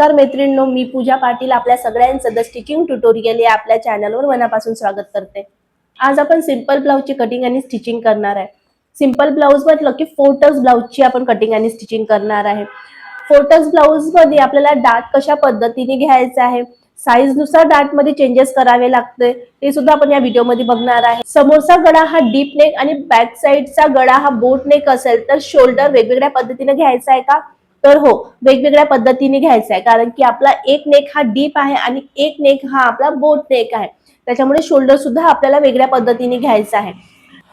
नमस्कार मैत्रिणींनो, मी पूजा पाटील आपल्या सगळ्यांचं द स्टिचिंग ट्युटोरियल या आपल्या चॅनलवर मनापासून स्वागत करते। आज आपण सिंपल ब्लाउजची कटिंग आणि स्टिचिंग करणार आहे। सिंपल ब्लाउज म्हटलं की 4 टक्स ब्लाउजची आपण कटिंग आणि स्टिचिंग करणार आहे। 4 टक्स ब्लाउज मध्ये आपल्याला डाट कशा पद्धतीने घ्यायचा आहे, साइज नुसार डाट मध्ये चेंजेस करावे लागते, ते सुद्धा आपण या व्हिडिओ मध्ये बघणार आहे। समोरचा गळा हा डीप नेक आणि बॅक साइडचा गळा हा बोट नेक असेल तर शोल्डर वेगवेगळ्या पद्धतीने घ्यायचा आहे का? तर हो, वेगवेगळ्या पद्धतीने घ्यायचा आहे, कारण की आपला एक नेक हा डीप आहे आणि एक नेक हा आपला बोट नेक आहे, त्याच्यामुळे शोल्डर सुद्धा आपल्याला वेगळ्या पद्धतीने घ्यायचा आहे।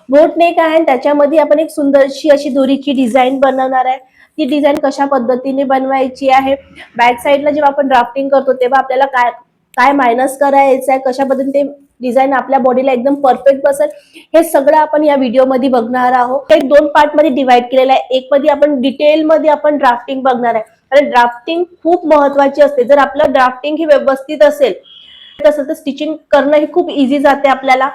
बोट नेक आहे त्याच्यामध्ये आपण एक सुंदरशी अशी दोरीची डिझाइन बनवणार आहे। ती डिझाइन कशा पद्धतीने बनवायची आहे, बॅक साइडला जेव्हा आपण ड्राफ्टिंग करतो तेव्हा आपल्याला काय काय मायनस करायचं आहे, कशा पद्धतीने ते डिझाइन आपल्या बॉडीला एकदम परफेक्ट बसेल, हे सगळं आपण या व्हिडिओ मध्ये बघणार आहोत। एक दोन पार्ट मध्ये डिवाइड केलेला आहे। एक मध्ये आपण डिटेल मध्ये आपण ड्राफ्टिंग बघणार आहे, कारण ड्राफ्टिंग खूप महत्त्वाची असते। जर आपलं ड्राफ्टिंग ही व्यवस्थित असेल तर स्टिचिंग करणं ही खूप इझी जाते आपल्याला।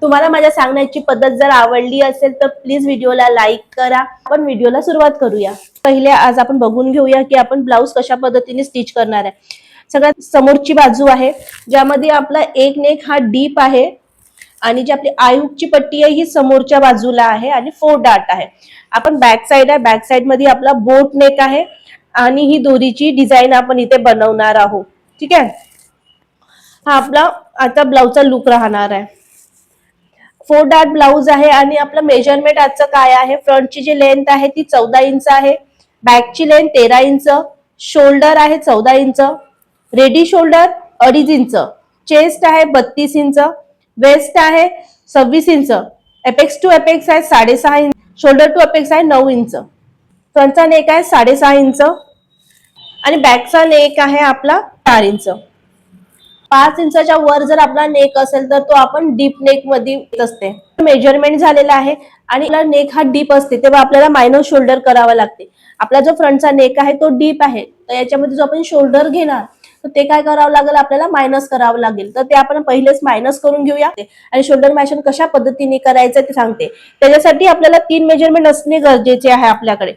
तुम्हाला माझ्या सांगण्याची पद्धत जर आवडली असेल तर प्लीज व्हिडिओला लाईक करा। आपण व्हिडिओला सुरुवात करूया। पहिले आज आपण बघून घेऊया की आपण ब्लाउज कशा पद्धतीने स्टिच करणार आहे। सगळ्यात समोरची बाजू आहे, ज्यामध्ये आपला एक नेक हा डीप आहे आणि जी आपली आय हुकची पट्टी आहे ही समोरच्या बाजूला आहे आणि 4 डाट आहे। आपण बॅक साइड आहे, बॅक साइड मध्ये आपला बोट नेक आहे आणि ही दोरीची डिझाइन आपण इथे बनवणार आहोत। ठीक आहे, हा आपला आता ब्लाउजचा लुक राहणार आहे। 4 डाट ब्लाउज आहे आणि आपलं मेजरमेंट आजचं काय आहे, फ्रंटची जी लेंथ आहे ती 14 इंच आहे, बॅकची लेंथ 13 इंच, शोल्डर आहे 14 inch, ready shoulder 2.5 inch, chest आहे 32 इंच, वेस्ट आहे 26 इंच, एपेक्स टू एपेक्स आहे 6.5 इंच, शोल्डर टू एपेक्स आहे 9 इंच, फ्रंटचा नेक आहे 6.5 इंच आणि बॅकचा नेक आहे आपला 4 इंच। 5 इंचाच्या वर जर आपला नेक असेल तर तो आपण डीप नेक मध्ये असते। मेजरमेंट झालेला आहे आणि नेक हा डीप असते तेव्हा आपल्याला मायनस शोल्डर करावा लागते। आपला जो फ्रंटचा नेक आहे तो डीप आहे, तर याच्यामध्ये जो आपण शोल्डर घेणार तर ते काय करावं लागेल, आपल्याला मायनस करावं लागेल। तर ते आपण पहिलेच मायनस करून घेऊया आणि शोल्डर मॅचिंग कशा पद्धतीने करायचं ते सांगते। त्याच्यासाठी आपल्याला 3 मेजरमेंट असणे गरजेचे आहे आपल्याकडे।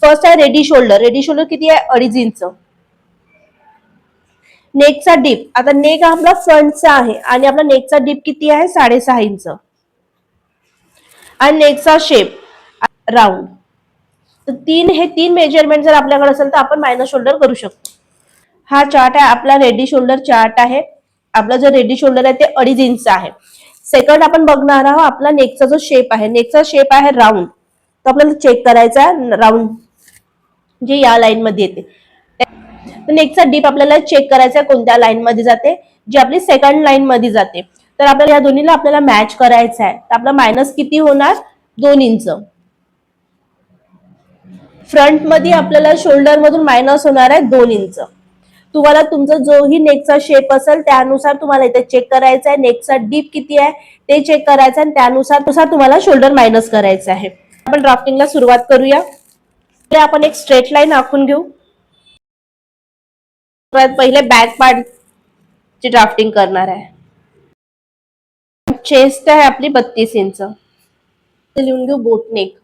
फर्स्ट आहे रेडी शोल्डर। रेडी शोल्डर किती आहे, 2.5 इंच। नेकचा डीप, आता नेक आपला फ्रंटचा आहे आणि आपला नेकचा डीप किती आहे, 6.5 इंच आणि नेकचा शेप राऊंड। तर हे तीन मेजरमेंट जर आपल्याकडे असेल तर आपण मायनस शोल्डर करू शकतो। हा चार्ट आहे आपला रेडी शोल्डर चार्ट आहे। आपला जो रेडी शोल्डर आहे ते 2.5 इंच आहे। सेकंड आपण बघणार आहोत आपला नेकचा जो शेप आहे, नेकचा शेप आहे राऊंड, तो आपल्याला चेक करायचा आहे। राऊंड जे या लाईन मध्ये येते, नेकचा डीप आपल्याला चेक करायचा कोणत्या लाईन मध्ये जाते, जी आपली सेकंड लाईन मध्ये जाते। तर आपल्याला या दोन्हीला आपल्याला मॅच करायचा आहे। तर आपला मायनस किती होणार, 2 इंच। फ्रंट मध्ये आपल्याला शोल्डर मधून मायनस होणार आहे 2 इंच। तुम्हाला तुमचा जोही नेकचा शेप असेल त्यानुसार तुम्हाला इथे चेक करायचा आहे। नेकचा डीप किती आहे ते चेक करायचं आणि त्यानुसार तुम्हाला शोल्डर मायनस करायचं आहे। आपण ड्राफ्टिंगला सुरुवात करूया। आपण एक स्ट्रेट लाईन आखून घेऊ। पहिले बॅक पार्ट ची ड्राफ्टिंग करणार आहे। चेस्ट आहे आपली 32 इंच, लिहून घेऊ बोट नेक।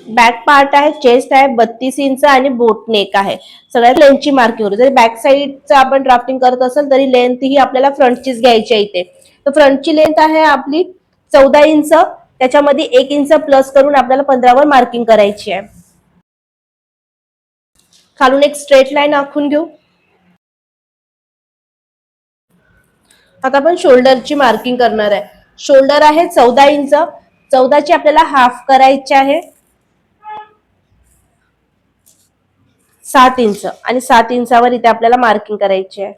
बॅक पार्ट आहे, चेस्ट आहे 32 इंच आणि बोट नेक आहे। सगळ्यात लेंथची मार्किंग करू। जर बॅक साइडचा आपण ड्राफ्टिंग करत असेल तरी लेंथ ही आपल्याला फ्रंटचीच घ्यायची आहे इथे। तर फ्रंटची लेंथ आहे आपली 14 इंच, त्याच्यामध्ये 1 इंच प्लस करून आपल्याला 15 वर मार्किंग करायची आहे। खालून एक स्ट्रेट लाईन आखून घेऊ। आता आपण शोल्डरची मार्किंग करणार आहे। शोल्डर आहे 14 इंच, 14 ची आपल्याला हाफ करायची आहे 7 इंच आणि 7 इंचावर इथे आपल्याला मार्किंग करायची आहे।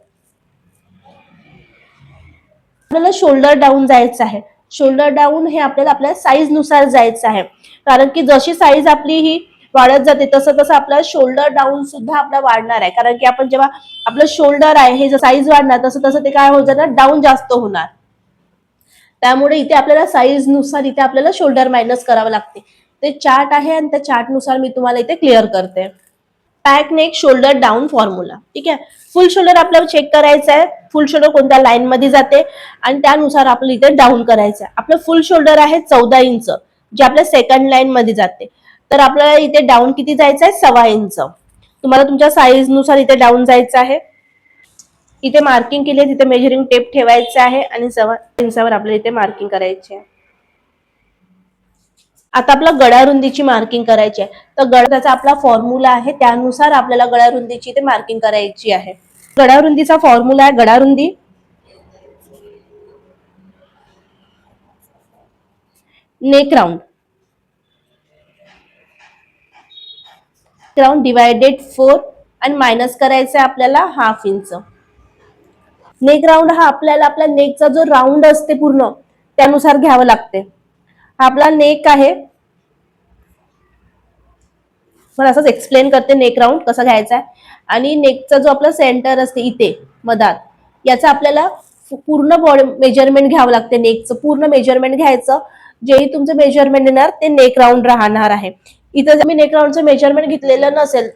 आपल्याला शोल्डर डाऊन जायचं आहे। शोल्डर डाऊन हे आपल्या साईज नुसार जायचं आहे, कारण की जशी साईज आपली ही वाढत जाते तसं तसं आपला शोल्डर डाऊन सुद्धा आपला वाढणार आहे। कारण की आपण जेव्हा आपलं शोल्डर आहे हे साईज वाढणार तसं तसं ते काय होत जाणार, डाऊन जास्त होणार। त्यामुळे इथे आपल्याला साईज नुसार इथे आपल्याला शोल्डर मायनस करावं लागते। ते चार्ट आहे आणि त्या चार्ट नुसार मी तुम्हाला इथे क्लिअर करते। Back neck shoulder down formula, ठीक आहे। फुल शोल्डर आपल्याला चेक करायचं आहे, फुल शोल्डर कोणत्या लाईन मध्ये जाते आणि त्यानुसार आपल्याला इथे डाऊन करायचं आहे। आपलं फुल शोल्डर आहे 14 इंच, जे आपल्या सेकंड लाईन मध्ये जाते। तर आपल्याला इथे डाऊन किती जायचं आहे, 1.25 इंच। तुम्हाला तुमच्या साईज नुसार इथे डाऊन जायचं आहे. इथे मार्किंग केली आहे, तिथे मेजरिंग टेप ठेवायचं आहे आणि 6 इंचावर आपल्याला इथे मार्किंग करायची आहे. आता आपला गळा रुंदीची मार्किंग करायची आहे. तर गळ्याचा आपला फॉर्म्युला आहे, त्यानुसार आपल्याला गळा रुंदीची इथे मार्किंग करायची आहे. गळा रुंदीचा फॉर्म्युला आहे गळा रुंदी नेक राउंड डिवायडेड 4 आणि मायनस करायचं आहे आपल्याला हाफ इंच. नेक राउंड हा आपल्याला आपल्या नेकचा जो राउंड असते पूर्ण त्यानुसार घ्यावं लागते. हा आपला नेक आहे. मला असंच एक्सप्लेन करते नेक राउंड कसं घ्यायचा आहे. आणि नेकचा जो आपला सेंटर असते इथे मधात, याचा आपल्याला पूर्ण बॉडी मेजरमेंट घ्यावं लागते. नेकचं पूर्ण मेजरमेंट घ्यायचं. जेही तुमचं मेजरमेंट येणार ते नेक राउंड राहणार आहे. इथं जर मी नेक राउंडचं मेजरमेंट घेतलेलं नसेल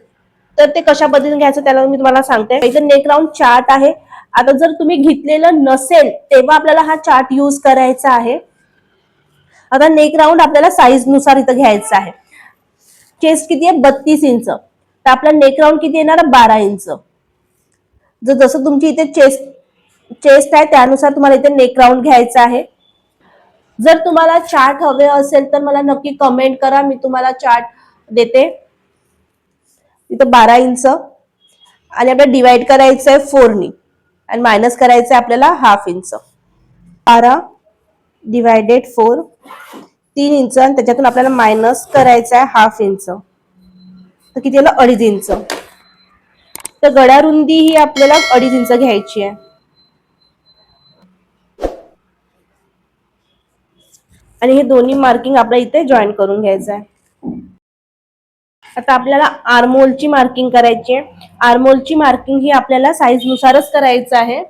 तर ते कशा पद्धतीने घ्यायचं त्याला मी तुम्हाला सांगते. इथं नेक राउंड चार्ट आहे. आता जर तुम्ही घेतलेलं नसेल तेव्हा आपल्याला हा चार्ट यूज करायचा आहे. आता नेक राउंड आपल्याला साईज नुसार इथं घ्यायचं आहे. चेस्ट किती आहे 32 इंच, तर आपला नेक राउंड किती येणार 12 इंच. जसं तुमची इथे चेस्ट आहे त्यानुसार तुम्हाला इथे नेक राउंड घ्यायचा आहे. जर तुम्हाला चार्ट हवे असेल तर मला नक्की कमेंट करा, मी तुम्हाला चार्ट देते. इथं 12 इंच आणि आपल्याला डिवाइड करायचं आहे 4 नी आणि मायनस करायचं आहे आपल्याला हाफ इंच. 12 डिवायडेड 4 3 इंच आणि त्याच्यातून आपल्याला मायनस करायचं आहे हाफ इंच, तर किती आलं 2.5 इंच. तर गळा रुंदी ही आपल्याला 2.5 इंच घ्यायची आहे. आणि हे दोन्ही मार्किंग आपल्या इथे जॉईन करून घ्यायचं आहे. आता आपल्याला आर्महोलची मार्किंग करायची आहे. आर्महोलची मार्किंग ही आपल्याला साईज नुसारच करायचं आहे.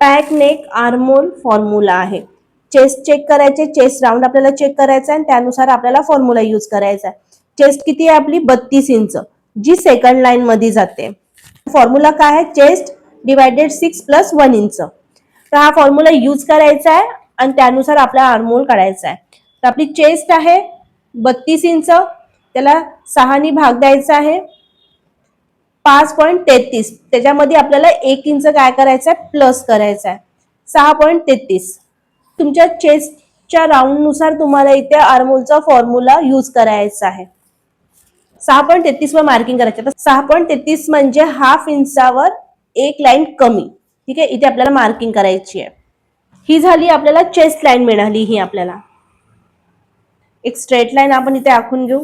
पॅक नेक आर्महोल फॉर्म्युला आहे. चेस्ट चेक करायचे, चेस्ट राऊंड आपल्याला चेक करायचा आहे आणि त्यानुसार आपल्याला फॉर्म्युला यूज करायचा आहे. चेस्ट किती आहे आपली 32 इंच, जी सेकंड लाईन मध्ये जाते. फॉर्म्युला काय आहे चेस्ट डिवायडेड 6 प्लस 1 इंच. तर हा फॉर्म्युला यूज करायचा आहे आणि त्यानुसार आपला आर्महोल काढायचा आहे. तर आपली चेस्ट आहे 32 इंच, त्याला 6 नी भाग द्यायचा आहे 5.33. त्याच्यामध्ये आपल्याला 1 इंच काय करायचं आहे प्लस करायचा आहे 6.33. तुमच्या चेस्टच्या राऊंड नुसार तुम्हाला इथे आर्महोलचा फॉर्म्युला यूज करायचा आहे. 6.33 वर मार्किंग करायचं. तर 6.33 म्हणजे हाफ इंचावर एक लाईन कमी. ठीक आहे, इथे आपल्याला मार्किंग करायची आहे. ही झाली आपल्याला चेस्ट लाईन मिळाली. ही आपल्याला एक स्ट्रेट लाईन आपण इथे आखून घेऊ.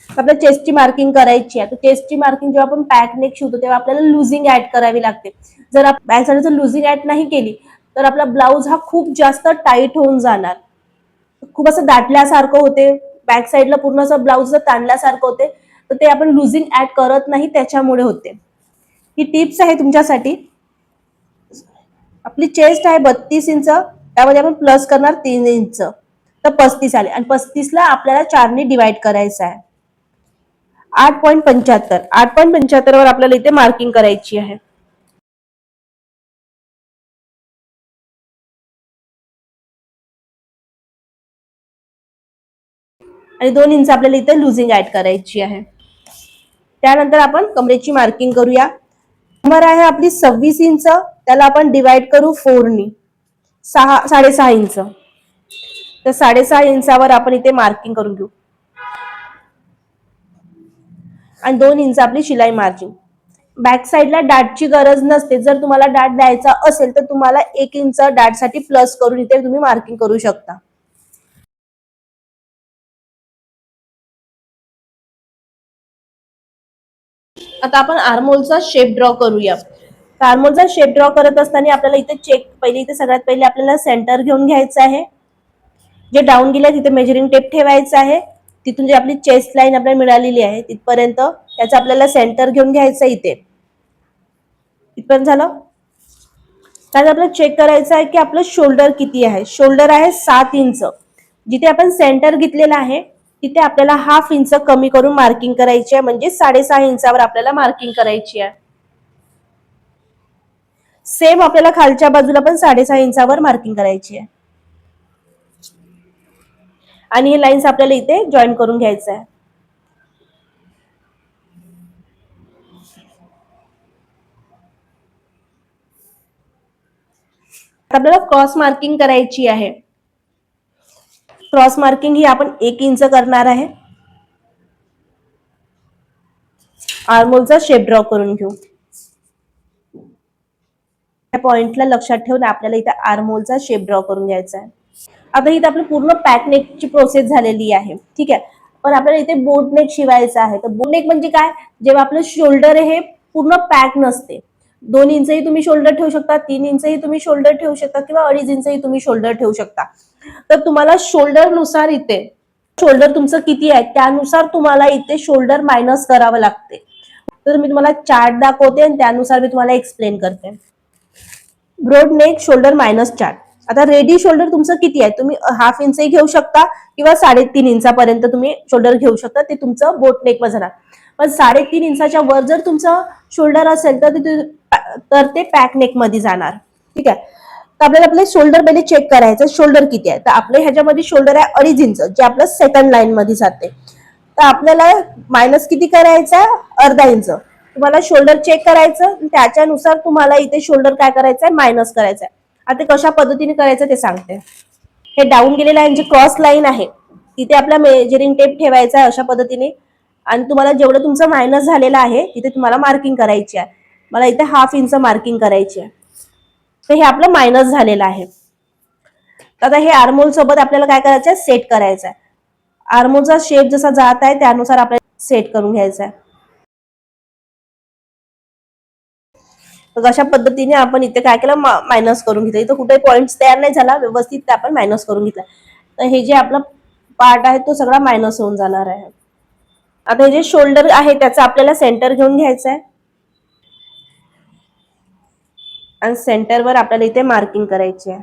आपल्याला चेस्टची मार्किंग करायची आहे. तर चेस्टची मार्किंग जेव्हा आपण पॅक नेक शिवतो तेव्हा आपल्याला लुझिंग ऍड करावी लागते. जर आपण बॅक साईड जर लुझिंग ऍड नाही केली तर आपला ब्लाऊज हा खूप जास्त टाईट होऊन जाणार, खूप असं दाटल्यासारखं होते. बॅक साईडला पूर्ण असं ब्लाऊज ताणल्यासारखं होते. तर ते आपण लुझिंग ऍड करत नाही, त्याच्यामुळे होते. ही टिप्स आहे तुमच्यासाठी. आपली चेस्ट आहे 32 इंच, त्यामध्ये आपण प्लस करणार 3 इंच, तर 35 आले. आणि 35 ला आपल्याला 4 ने डिवाइड करायचं आहे 8.75. 8.75 वर आपल्याला इथे मार्किंग करायची आहे. आणि 2 इंच आपल्याला इथे लुझिंग ऍड करायची आहे. त्यानंतर आपण कमरेची मार्किंग करूया. कमर आहे आपली 26 इंच, त्याला आपण डिवाइड करू 4 नी 6.5 इंच. तर 6.5 इंचावर आपण इथे मार्किंग करून घेऊ आणि 2 इंच आपली शिलाई मार्जिन. बॅक साईडला डाटची गरज नसते. जर तुम्हाला डाट द्यायचा असेल तर तुम्हाला 1 इंच डाटसाठी प्लस करून इथे तुम्ही मार्किंग करू शकता. आता आपण आर्महोलचा शेप ड्रॉ करूया. आर्महोलचा शेप ड्रॉ करत असताना आपल्याला इथे इथे सगळ्यात पहिले आपल्याला सेंटर घेऊन घ्यायचं आहे. जे डाऊन गेले तिथे मेजरिंग टेप ठेवायचं आहे. तिथून जे आपली चेस्ट लाईन आपल्याला मिळालेली आहे तिथपर्यंत त्याचा आपल्याला सेंटर घेऊन घ्यायचं इथे. इथपर्यंत झालं. त्यानंतर आपल्याला चेक करायचं आहे की आपलं शोल्डर किती आहे. शोल्डर आहे 7 इंच. जिथे आपण सेंटर घेतलेला आहे तिथे आपल्याला हाफ इंच कमी करून मार्किंग करायची आहे, म्हणजे 6.5 इंचावर आपल्याला मार्किंग करायची आहे. सेम आपल्याला खालच्या बाजूला पण 6.5 इंचावर मार्किंग करायची आहे. आणि हे लाईन्स आपल्याला इथे जॉईन करून घ्यायचं आहे. आपल्याला क्रॉस मार्किंग करायची आहे. क्रॉस मार्किंग ही आपण 1 इंच करणार आहे. आर्महोलचा शेप ड्रॉ करून घेऊ. या पॉइंटला लक्षात ठेवून आपल्याला इथे आर्महोलचा शेप ड्रॉ करून घ्यायचा आहे. आता इथे आपली पूर्ण पॅक नेकची प्रोसेस झालेली आहे. ठीक आहे, पण आपल्याला इथे बोट नेक शिवायचा आहे. तर बोट नेक म्हणजे काय, जेव्हा आपलं शोल्डर हे पूर्ण पॅक नसते. 2 इंचही तुम्ही शोल्डर ठेवू शकता, 3 इंचही तुम्ही शोल्डर ठेवू शकता किंवा 2.5 इंचही तुम्ही शोल्डर ठेवू शकता. तर तुम्हाला शोल्डर नुसार इथे शोल्डर तुमचं किती आहे त्यानुसार तुम्हाला इथे शोल्डर मायनस करावं लागते. तर मी तुम्हाला चार्ट दाखवते आणि त्यानुसार मी तुम्हाला एक्सप्लेन करते. Broad neck shoulder minus chart. आता रेडी शोल्डर तुमचं किती आहे, तुम्ही 1/2 इंचही घेऊ शकता किंवा 3.5 इंचापर्यंत तुम्ही शोल्डर घेऊ शकता. ते तुमचं बोट नेक मध्ये जाणार. पण 3.5 इंचाच्या वर जर तुमचं शोल्डर असेल तर ते पॅक नेक मध्ये जाणार. ठीक आहे, तर आपल्याला आपले शोल्डर पहिले चेक करायचं, शोल्डर किती आहे. तर आपल्या ह्याच्यामध्ये शोल्डर आहे 2.5 इंच, जे आपलं सेकंड लाईन मध्ये जाते. तर आपल्याला मायनस किती करायचं आहे, अर्धा इंच. तुम्हाला शोल्डर चेक करायचं, त्याच्यानुसार तुम्हाला इथे शोल्डर काय करायचंय, मायनस करायचंय. आता कशा पद्धतीने करायचं ते सांगते. हे डाऊन गेलेलं आहे, जे क्रॉस लाईन आहे तिथे आपला मेजरिंग टेप ठेवायचा आहे अशा पद्धतीने. आणि तुम्हाला जेवढं तुमचं मायनस झालेलं आहे तिथे तुम्हाला मार्किंग करायची आहे. मला इथे 1/2 इंच मार्किंग करायची आहे. तर हे आपलं मायनस झालेलं आहे. आता हे आर्महोल सोबत आपल्याला काय करायचं आहे, सेट करायचं आहे. आर्महोलचा शेप जसा जात आहे त्यानुसार आपल्याला सेट करून घ्यायचा आहे. तर अशा पद्धतीने आपण इथे काय केलं, मायनस करून घेतलं. इथं कुठे पॉइंट्स तयार नाही झाला, व्यवस्थित आपण मायनस करून घेतला. तर हे जे आपला पार्ट आहे तो सगळा मायनस होऊन जाणार आहे. आता हे जे शोल्डर आहे त्याचं आपल्याला सेंटर घेऊन घ्यायचं आहे आणि सेंटरवर आपल्याला इथे मार्किंग करायची आहे.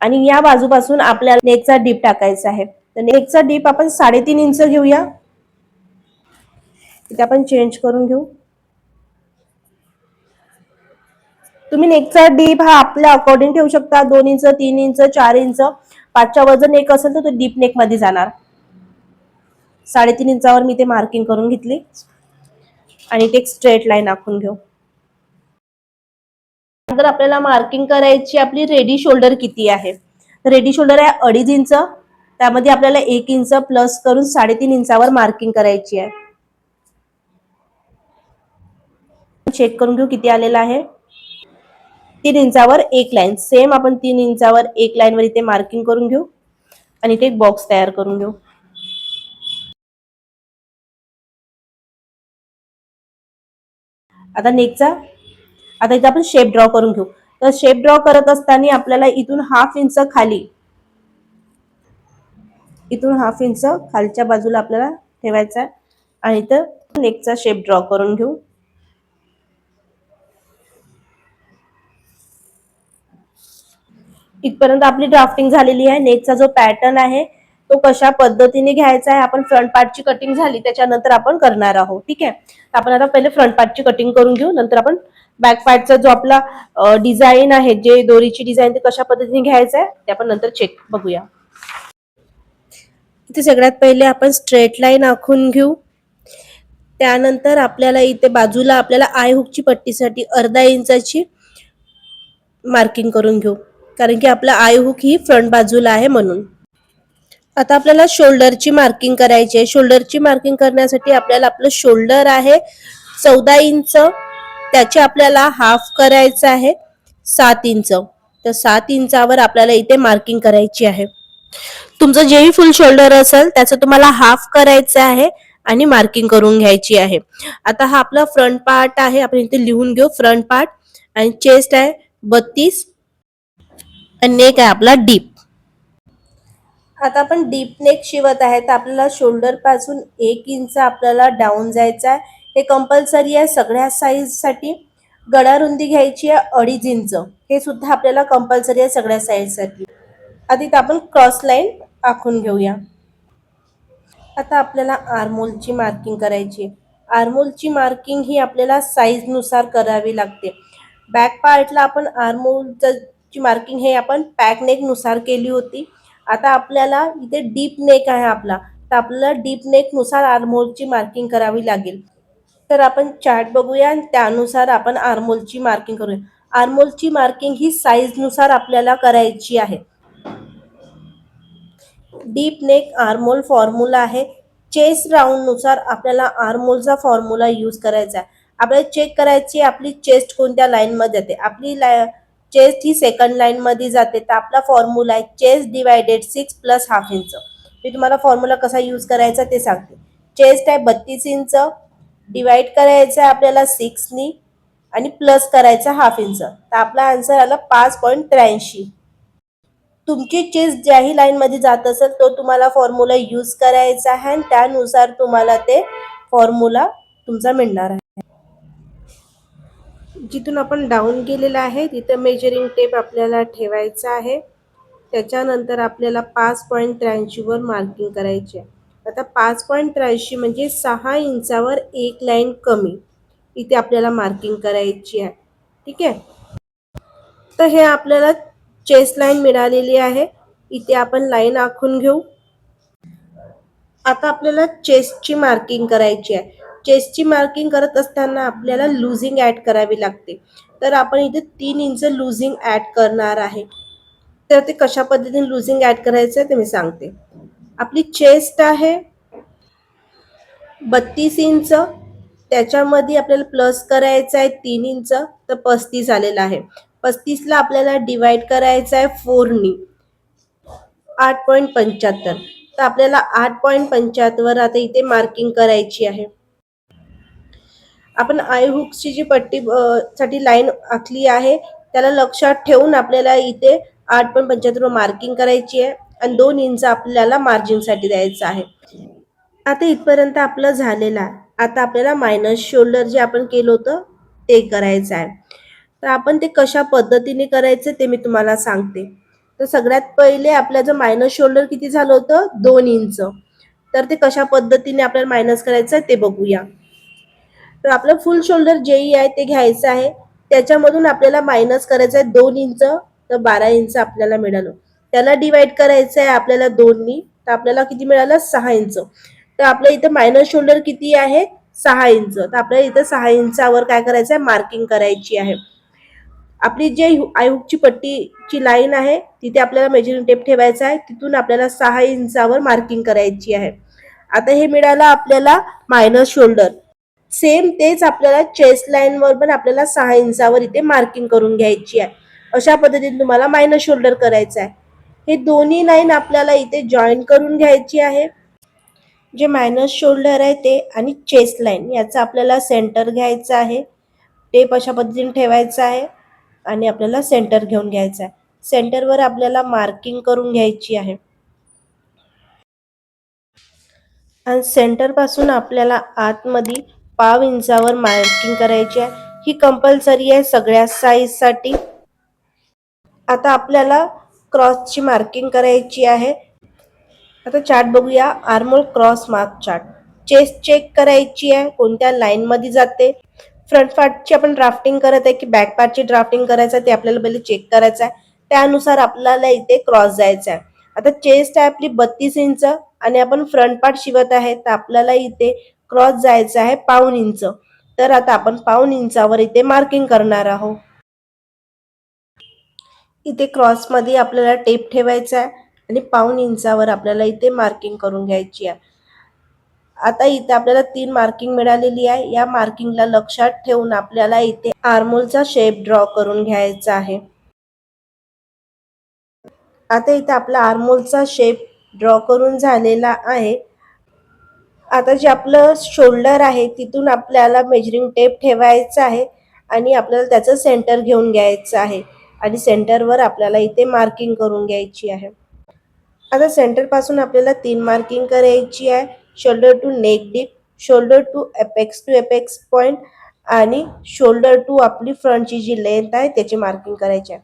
आणि या बाजूपासून आपल्याला नेकचा डीप टाकायचा आहे. तर नेकचा डीप आपण 3.5 इंच घेऊया. इथे आपण चेंज करून घेऊ. तुम्ही नेकचा डीप हा आपल्या अकॉर्डिंग ठेवू शकता. 2 इंच, 3 इंच, 4 इंच. 5च्या वजन नेक असेल तर तो डीप नेक मध्ये जाणार. 3.5 इंचावर मी ते मार्किंग करून घेतली आणि ते एक स्ट्रेट लाईन आखून घेऊ. नंतर आपल्याला मार्किंग करायची आपली रेडी शोल्डर किती आहे. रेडी शोल्डर आहे 2.5 इंच. त्यामध्ये आपल्याला 1 इंच प्लस करून 3.5 इंचावर मार्किंग करायची आहे. चेक करून घेऊ किती आलेला आहे. 3 इंचावर एक लाईन. सेम आपण 3 इंचावर एक लाईन वर इथे मार्किंग करून घेऊ आणि इथे एक बॉक्स तयार करून घेऊ. आता इथे आपण शेप ड्रॉ करून घेऊ. तर शेप ड्रॉ करत असताना आपल्याला इथून 1/2 इंच खाली, इथून 1/2 इंच खालच्या बाजूला आपल्याला ठेवायचा आहे आणि इथं नेकचा शेप ड्रॉ करून घेऊ. इथपर्यंत आपली ड्राफ्टिंग झालेली आहे. नेकचा जो पॅटर्न आहे तो कशा पद्धतीने घ्यायचा आहे, आपण फ्रंट पार्टची कटिंग झाली त्याच्यानंतर आपण करणार आहोत. ठीक आहे, आपण आता पहिले फ्रंट पार्टची कटिंग करून घेऊ, नंतर आपण बॅक पार्टचा जो आपला डिझाईन आहे, जे दोरीची डिझाईन ते कशा पद्धतीने घ्यायचं आहे ते आपण नंतर चेक बघूया. इथे सगळ्यात पहिले आपण स्ट्रेट लाईन आखून घेऊ. त्यानंतर आपल्याला इथे बाजूला आपल्याला आय हुकची पट्टीसाठी अर्धा इंचाची मार्किंग करून घेऊ, कारण की आपला आय हुक ही फ्रंट बाजूला आहे म्हणून. आता आपल्याला शोल्डरची मार्किंग करायची आहे. शोल्डरची मार्किंग करण्यासाठी आपल्याला आपलं शोल्डर आहे 14 इंच, त्याचे आपल्याला हाफ करायचं आहे 7 इंच. तर 7 इंचावर आपल्याला इथे मार्किंग करायची आहे. तुमचं जेही फुल शोल्डर असेल त्याचं तुम्हाला हाफ करायचं आहे आणि मार्किंग करून घ्यायची आहे. आता हा आपला फ्रंट पार्ट आहे, आपण इथे लिहून घेऊ फ्रंट पार्ट. आणि चेस्ट आहे 32 आणि नेक आहे आपला डीप. आता आपण डीप नेक शिवत आहे, तर आपल्याला शोल्डर पासून 1 इंच आपल्याला डाऊन जायचं आहे. हे कंपल्सरी आहे सगळ्या साईज साठी. गळा रुंदी घ्यायची आहे 2.5 इंच, हे सुद्धा आपल्याला कंपल्सरी आहे सगळ्या साईज साठी. आता इथे आपण क्रॉस लाईन आखून घेऊया. आता आपल्याला आर्महोलची मार्किंग करायची. आर्महोलची मार्किंग ही आपल्याला साईज नुसार करावी लागते. बॅक पार्टला आपण आर्महोलची मार्किंग हे आपण पॅक नेक नुसार केली होती. आता आपल्याला इथे डीप नेक आहे आपला, तर आपल्याला डीप नेक नुसार आर्महोलची मार्किंग करावी लागेल. तर आपण चार्ट बघूया आणि त्यानुसार आपण आर्मोलची मार्किंग करूया. आर्मोलची मार्किंग ही साईजनुसार आपल्याला करायची आहे. डीप नेक आर्मोल फॉर्म्युला आहे. चेस्ट राऊंडनुसार आपल्याला आर्मोलचा फॉर्म्युला यूज करायचा आहे. आपल्याला चेक करायची आपली चेस्ट कोणत्या लाईनमध्ये जाते. आपली चेस्ट ही सेकंड लाईनमध्ये जाते, तर आपला फॉर्म्युला आहे chest divided 6 plus half inch. मी तुम्हाला फॉर्म्युला कसा यूज करायचा ते सांगते. चेस्ट आहे 32 इंच, डिवाइड करायचं आहे आपल्याला 6नी आणि प्लस करायचा हाफ इंच, तर आपला आन्सर आला 5.83. तुमची चेस्ट ज्याही लाईनमध्ये जात असेल तो तुम्हाला फॉर्म्युला यूज करायचा आहे आणि त्यानुसार तुम्हाला ते फॉर्म्युला तुमचा मिळणार आहे. जिथून आपण डाऊन गेलेला आहे तिथं मेजरिंग टेप आपल्याला ठेवायचा आहे. त्याच्यानंतर आपल्याला 5.83 वर मार्किंग करायची आहे. आता 5.83 म्हणजे 6 इंचावर एक लाईन कमी इथे आपल्याला मार्किंग करायची आहे. ठीक आहे. तर हे आपल्याला चेस्ट लाईन मिळालेली आहे. इथे आपण लाईन आखून घेऊ. आता आपल्याला चेस्टची मार्किंग करायची आहे. चेस्टची मार्किंग करत असताना आपल्याला लुझिंग ॲड करावी लागते. तर आपण इथे 3 इंच लुझिंग ॲड करणार आहे. तर ते कशा पद्धतीने लुझिंग ॲड करायचं ते मी सांगते. आपली चेस्ट आहे 32 इंच, त्याच्यामध्ये आपल्याला प्लस करायचं आहे 3 इंच, तर 35 आलेला आहे. 35ला आपल्याला डिवाइड करायचं आहे 4नी, 8.75. तर आपल्याला 8.75 आता इथे मार्किंग करायची आहे. आपण आय हुक्सची जी पट्टी साठी लाईन आखली आहे त्याला लक्षात ठेवून आपल्याला इथे 8.75 मार्किंग करायची आहे आणि 2 इंच आपल्याला मार्जिनसाठी द्यायचं आहे. आता इथपर्यंत आपलं झालेलं आहे. आता आपल्याला मायनस शोल्डर जे आपण केलं होतं ते करायचं आहे. तर आपण ते कशा पद्धतीने करायचं ते मी तुम्हाला सांगते. तर सगळ्यात पहिले आपलं जर मायनस शोल्डर किती झालं होतं 2 इंच, तर ते कशा पद्धतीने आपल्याला मायनस करायचं ते बघूया. तर आपलं फुल शोल्डर जेही आहे ते घ्यायचं आहे. त्याच्यामधून आपल्याला मायनस करायचं आहे 2 इंच, तर 12 इंच आपल्याला मिळालं. त्याला डिवाइड करायचं आहे आपल्याला 2नी, तर आपल्याला किती मिळालं 6 इंच. तर आपल्या इथे मायनस शोल्डर किती आहे 6 इंच, तर आपल्याला इथे 6 इंचावर काय करायचं आहे मार्किंग करायची आहे. आपली जे आयहुकची पट्टीची लाईन आहे तिथे आपल्याला मेजरिंग टेप ठेवायचा आहे. तिथून आपल्याला 6 इंचावर मार्किंग करायची आहे. आता हे मिळालं आपल्याला मायनस शोल्डर. सेम तेच आपल्याला चेस्ट लाईन वर पण आपल्याला 6 इंचावर इथे मार्किंग करून घ्यायची आहे. अशा पद्धतीने तुम्हाला मायनस शोल्डर करायचं आहे. हे दोन्ही लाईन आपल्याला इथे जॉईन करून घ्यायची आहे. जे मायनस शोल्डर आहे ते आणि चेस्ट लाईन याचा आपल्याला सेंटर घ्यायचा आहे. टेप अशा पद्धतीने ठेवायचा आहे आणि आपल्याला सेंटर घेऊन घ्यायचा आहे. सेंटरवर आपल्याला मार्किंग करून घ्यायची आहे आणि सेंटर पासून आपल्याला आतमध्ये पाव इंचावर मार्किंग करायची आहे. ही कंपल्सरी आहे सगळ्या साईजसाठी. आता आपल्याला क्रॉसची मार्किंग करायची आहे. आता चार्ट बघूया. Armhole cross mark chart. Chest check करायची आहे कोणत्या लाईन मध्ये जाते. फ्रंट पार्टची आपण ड्राफ्टिंग करत आहे की बॅक पार्टची ड्राफ्टिंग करायचं आहे ते आपल्याला पहिले चेक करायचं आहे. त्यानुसार आपल्याला इथे क्रॉस जायचं आहे. आता चेस्ट आहे आपली 32 इंच आणि आपण फ्रंट पार्ट शिवत आहे तर आपल्याला इथे क्रॉस जायचं आहे पाऊण इंच. तर आता आपण पाऊण इंचावर इथे मार्किंग करणार आहोत. इथे क्रॉस मध्ये आपल्याला टेप ठेवायचा आहे आणि पाऊण इंचावर आपल्याला इथे मार्किंग करून घ्यायची आहे. आता इथे आपल्याला 3 मार्किंग मिळालेली आहे. या मार्किंगला लक्षात ठेवून आपल्याला इथे आर्मोलचा शेप ड्रॉ करून घ्यायचा आहे. आता इथे आपला आर्मोलचा शेप ड्रॉ करून झालेला आहे. आता जे आपलं शोल्डर आहे तिथून आपल्याला मेजरिंग टेप ठेवायचा आहे आणि आपल्याला त्याचं सेंटर घेऊन घ्यायचं आहे आणि सेंटरवर आपल्याला इथे मार्किंग करून घ्यायची आहे. आता सेंटर पासून आपल्याला 3 मार्किंग करायची आहे. Shoulder to neck deep, shoulder to apex point आणि शोल्डर टू आपली फ्रंटची जी लेंथ आहे त्याची मार्किंग करायची आहे.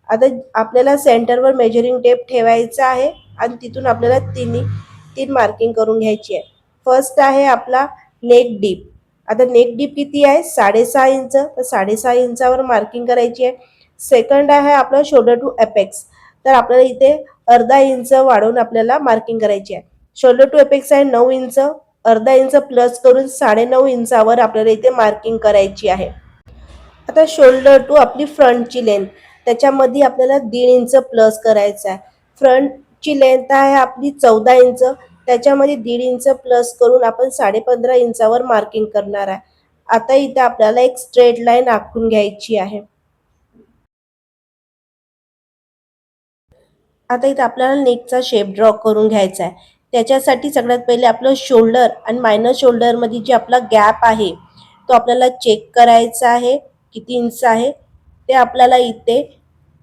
आता आपल्याला सेंटरवर मेजरिंग टेप ठेवायचा आहे आणि तिथून आपल्याला 3 मार्किंग करून घ्यायची आहे. फर्स्ट आहे आपला नेक डीप. आता नेक डीप किती आहे 6.5 इंच, तर 6.5 इंचावर मार्किंग करायची आहे. सेकंड आहे आपला शोल्डर टू एपेक्स, तर आपल्याला इथे अर्धा इंच वाढवून आपल्याला मार्किंग करायची आहे. शोल्डर टू एपेक्स आहे 9 इंच, अर्धा इंच प्लस करून 9.5 इंचावर आपल्याला इथे मार्किंग करायची आहे. आता शोल्डर टू आपली फ्रंटची लेंथ, त्याच्यामध्ये आपल्याला 1.5 इंच प्लस करायचं आहे. फ्रंटची लेंथ आहे आपली 14 इंच, त्याच्यामध्ये 1.5 इंच प्लस करून आपण 15.5 इंचावर मार्किंग करणार आहे. आता इथे आपल्याला एक स्ट्रेट लाईन आखून घ्यायची आहे. आता इथे आपल्याला नेकचा शेप ड्रॉ करून घ्यायचा आहे. त्याच्यासाठी सगळ्यात पहिले आपलं शोल्डर आणि मायनर शोल्डरमध्ये जे आपला गॅप आहे तो आपल्याला चेक करायचा आहे. किती इंच आहे ते आपल्याला इथे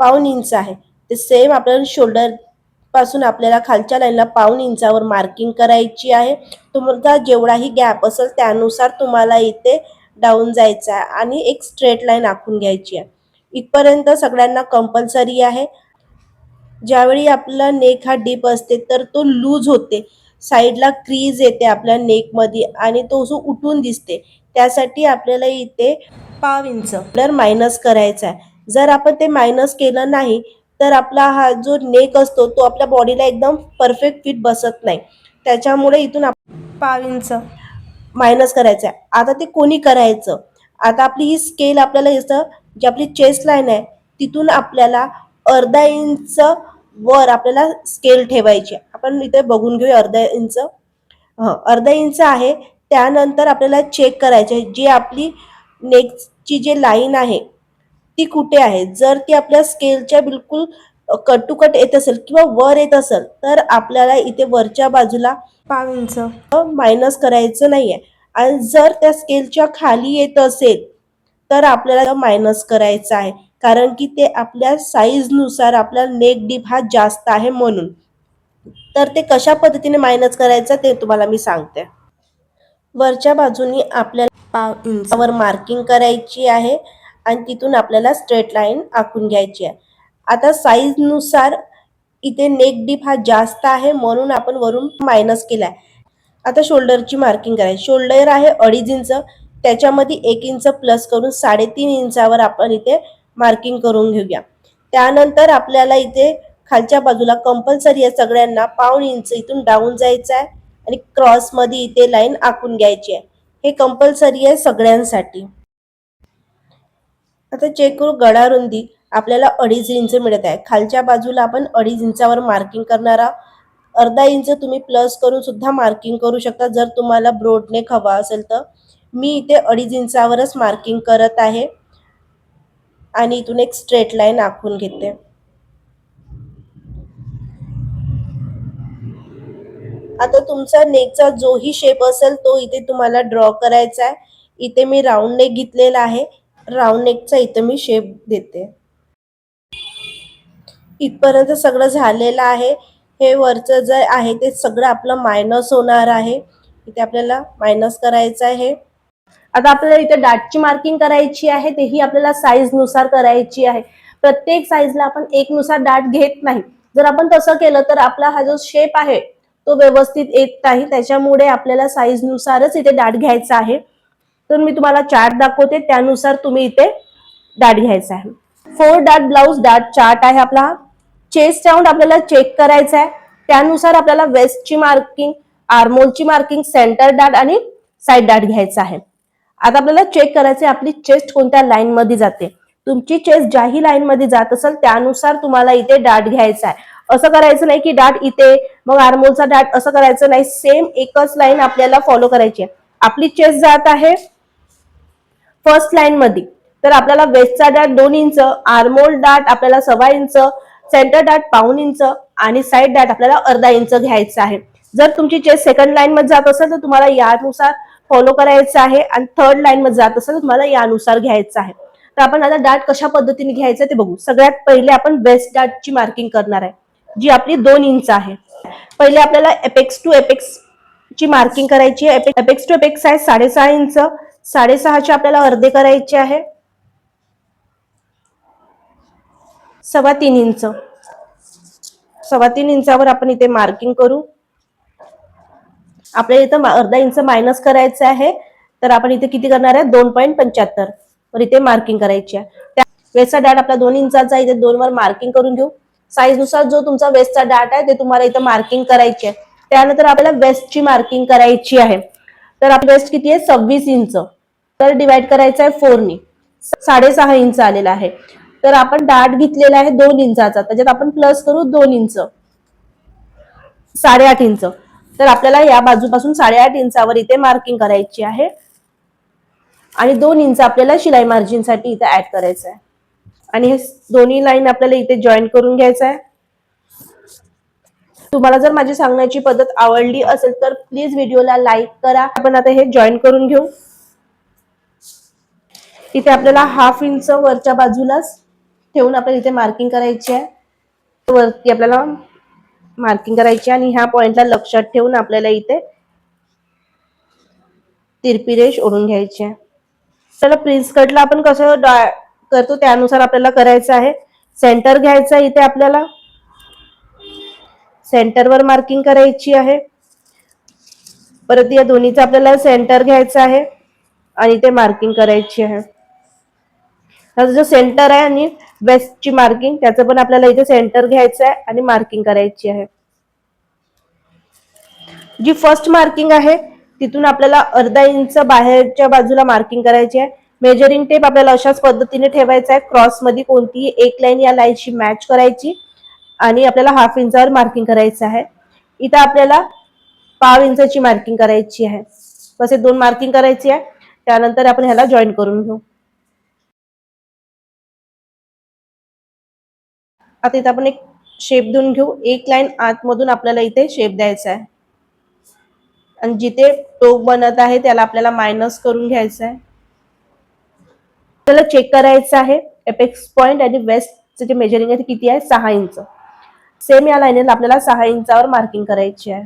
1.5 इंच आहे. ते सेम आपल्याला शोल्डर पासून आपल्याला खालच्या लाईनला 1.5 इंचावर मार्किंग करायची आहे. तुमचा जेवढाही गॅप असेल त्यानुसार तुम्हाला इथे डाऊन जायचं आहे आणि एक स्ट्रेट लाईन आखून घ्यायची आहे. इथपर्यंत सगळ्यांना कंपल्सरी आहे. ज्यावेळी आपला नेक हा डीप असते तर तो लूज होते, साईडला क्रीज येते आपल्या नेकमध्ये आणि तो जो उठून दिसते. त्यासाठी आपल्याला इथे 1.5 इंच मायनस करायचा आहे. जर आपण ते मायनस केलं नाही तर आपला हा जो नेक असतो तो आपल्या बॉडीला एकदम परफेक्ट फिट बसत नाही. त्याच्यामुळे इथून 1.5 इंच मायनस करायचं आहे. आता ते कोणी करायचं? आता आपली ही स्केल आपल्याला इथं जी आपली चेस्ट लाईन आहे तिथून आपल्याला अर्धा इंच वर आपल्याला स्केल ठेवायची. आपण इथे बघून घेऊया अर्धा इंच. अर्धा इंच आहे. त्यानंतर आपल्याला चेक करायचे जी आपली नेकची जी लाईन आहे ती कुठे आहे. जर ती आपल्या स्केलच्या बिलकुल कट टू कट येत असेल किंवा वर येत असेल तर आपल्याला इथे वरच्या बाजूला 1.5 इंच मायनस करायचं नाहीये. आणि जर त्या स्केलच्या खाली येत असेल तर आपल्याला मायनस करायचं आहे, कारण की ते आपल्या साईजनुसार आपला नेक डीप हा जास्त आहे म्हणून. तर ते कशा पद्धतीने मायनस करायचं ते तुम्हाला मी सांगते. वरच्या बाजूनी आपल्याला 1.5 इंचावर मार्किंग करायची आहे आणि तिथून आपल्याला स्ट्रेट लाईन आखून घ्यायची आहे. आता साईजनुसार इथे नेक डीप हा जास्त आहे म्हणून आपण वरून मायनस केलाय. आता शोल्डरची मार्किंग करायची. शोल्डर आहे 2.5 इंच, त्याच्यामध्ये 1 इंच प्लस करून 3.5 इंचावर आपण इथे मार्किंग करून घेऊया. त्यानंतर आपल्याला इथे खालच्या बाजूला कंपल्सरी आहे सगळ्यांना 1.5 इंच इथून डाऊन जायचं आहे आणि क्रॉसमध्ये इथे लाईन आखून घ्यायची आहे. हे कंपल्सरी आहे सगळ्यांसाठी. आता चेक करू गळा रुंदी आपल्याला 2.5 इंच मिळत आहे. खालच्या बाजूला आपण 2.5 इंचावर मार्किंग करणार आहोत. अर्धा इंच तुम्ही प्लस करून सुद्धा मार्किंग करू शकता जर तुम्हाला ब्रॉड नेक हवा असेल तर. मी इथे 2.5 इंचावरच मार्किंग करत आहे आणि इथून एक स्ट्रेट लाईन आखून घेते. आता तुमचा नेकचा जोही शेप असेल तो इथे तुम्हाला ड्रॉ करायचा आहे. इथे मी राऊंड नेक घेतलेला आहे. राऊंड नेकचा इथे मी शेप देते. इथपर्यंत सगळं झालेलं आहे. हे वरचं जे आहे ते सगळं आपलं मायनस होणार आहे. इथे आपल्याला मायनस करायचं आहे. आता आपल्याला इथे डाटची मार्किंग करायची आहे, तेही आपल्याला साईज नुसार करायची आहे. प्रत्येक साईजला आपण एक नुसार डाट घेत नाही. जर आपण तसं केलं तर आपला हा जो शेप आहे तो व्यवस्थित येत नाही. त्याच्यामुळे आपल्याला साईज नुसारच इथे डाट घ्यायचा आहे. तर मी तुम्हाला चार्ट दाखवते, त्यानुसार तुम्ही इथे डाट घ्यायचा आहे. 4 डाट ब्लाउज डाट चार्ट आहे आपला. चेस्ट राऊंड आपल्याला चेक करायचा आहे. त्यानुसार आपल्याला वेस्टची मार्किंग, आर्मोलची मार्किंग, सेंटर डाट आणि साइड डाट घ्यायचा आहे. आता आपल्याला चेक करायचे आपली चेस्ट कोणत्या लाईन मध्ये जाते. तुमची चेस्ट ज्याही लाईन मध्ये जात असेल त्यानुसार तुम्हाला इथे डाट घ्यायचा आहे. असं करायचं नाही की डाट इथे मग आर्मोलचा डाट, असं करायचं नाही. सेम एकच लाईन आपल्याला फॉलो करायची आहे. आपली चेस्ट जात आहे फर्स्ट लाईन मध्ये, तर आपल्याला वेस्टचा डाट 2 इंच, आर्मोल डाट आपल्याला 1.25 इंच, सेंटर डाट 1.5 इंच आणि साइड डाट आपल्याला अर्धा इंच घ्यायचा आहे. जर तुमची चेस्ट सेकंड लाईन मध्ये जात असेल तर तुम्हाला यानुसार फॉलो करायचं आहे आणि थर्ड लाईन मध्ये जात असेल तर तुम्हाला यानुसार घ्यायचं आहे. तर आपण आता डाट कशा पद्धतीने घ्यायचं ते बघू. सगळ्यात पहिले आपण वेस्ट डाटची मार्किंग करणार आहे, जी आपली 2 इंच आहे. पहिले आपल्याला एपेक्स टू एपेक्स ची मार्किंग करायची आहे. एपेक्स टू एपेक्स आहे 6.5 इंच. 6.5चे आपल्याला अर्धे करायचे आहे 3.25 इंच. 3.25 इंचावर आपण इथे मार्किंग करू. आपल्याला इथं अर्धा इंच मायनस करायचं आहे, तर आपण इथे किती करणार आहे 2.75 वर इथे मार्किंग करायची आहे. वेस्टचा डाट आपला 2 इंचाचा, इथे 2 वर मार्किंग करून घेऊ. साईज नुसार जो तुमचा वेस्टचा डाट आहे ते तुम्हाला इथे मार्किंग करायची आहे. त्यानंतर आपल्याला वेस्टची मार्किंग करायची आहे. तर आपली वेस्ट किती आहे 26 इंच, तर डिवाइड करायचं आहे 4 ने, 6.5 इंच आलेला आहे. तर आपण डाट घेतलेला आहे 2 इंचाचा, त्याच्यात आपण प्लस करू 2 इंच, 8.5 इंच. तर आपल्याला या बाजूपासून 8.5 इंचावर इथे मार्किंग करायची आहे आणि 2 इंच आपल्याला शिलाई मार्जिन साठी इथे ऍड करायचं आहे. आणि हे दोन्ही लाईन आपल्याला इथे जॉईन करून घ्यायचं आहे. तुम्हाला जर माझी सांगण्याची पद्धत आवडली असेल तर प्लीज व्हिडिओला लाईक करा. आपण आता हे जॉईन करून घेऊ. इथे आपल्याला 1/2 इंच वरच्या बाजूलाच ठेवून आपल्याला इथे मार्किंग करायची आहे. वरती आपल्याला मार्किंग करायची आणि ह्या पॉइंटला लक्षात ठेवून आपल्याला इथे तिरपी रेष ओढून घ्यायची आहे. चला प्रिन्स कटला आपण कसं करतो त्यानुसार आपल्याला करायचं आहे. सेंटर घ्यायचं इथे आपल्याला, सेंटरवर मार्किंग करायची आहे. परत या दोन्हीचं आपल्याला सेंटर घ्यायचं आहे आणि ते मार्किंग करायची आहे. जो सेंटर आहे आणि वेस्टची मार्किंग त्याचं पण आपल्याला इथे सेंटर घ्यायचं आहे आणि मार्किंग करायची आहे. जी फर्स्ट मार्किंग आहे तिथून आपल्याला अर्धा इंच बाहेरच्या बाजूला मार्किंग करायची आहे. मेजरिंग टेप आपल्याला अशाच पद्धतीने ठेवायचा आहे. क्रॉस मध्ये कोणतीही एक लाईन या लाईनशी मॅच करायची आणि आपल्याला 1/2 इंचावर मार्किंग करायचं आहे. इथं आपल्याला 1/2 इंचाची मार्किंग करायची आहे. तसे 2 मार्किंग करायची आहे. त्यानंतर आपण ह्याला जॉईन करून घेऊ. आता इथे आपण एक शेप देऊन घेऊ. एक लाईन आतमधून आपल्याला इथे शेप द्यायचा आहे आणि जिथे टोक बनत आहे त्याला आपल्याला मायनस करून घ्यायचं आहे. आपल्याला चेक करायचं आहे एपेक्स पॉइंट आणि वेस्टचे जे मेजरिंग आहे ते किती आहे 6 इंच. सेम या लाईनला आपल्याला 6 इंचावर मार्किंग करायची आहे.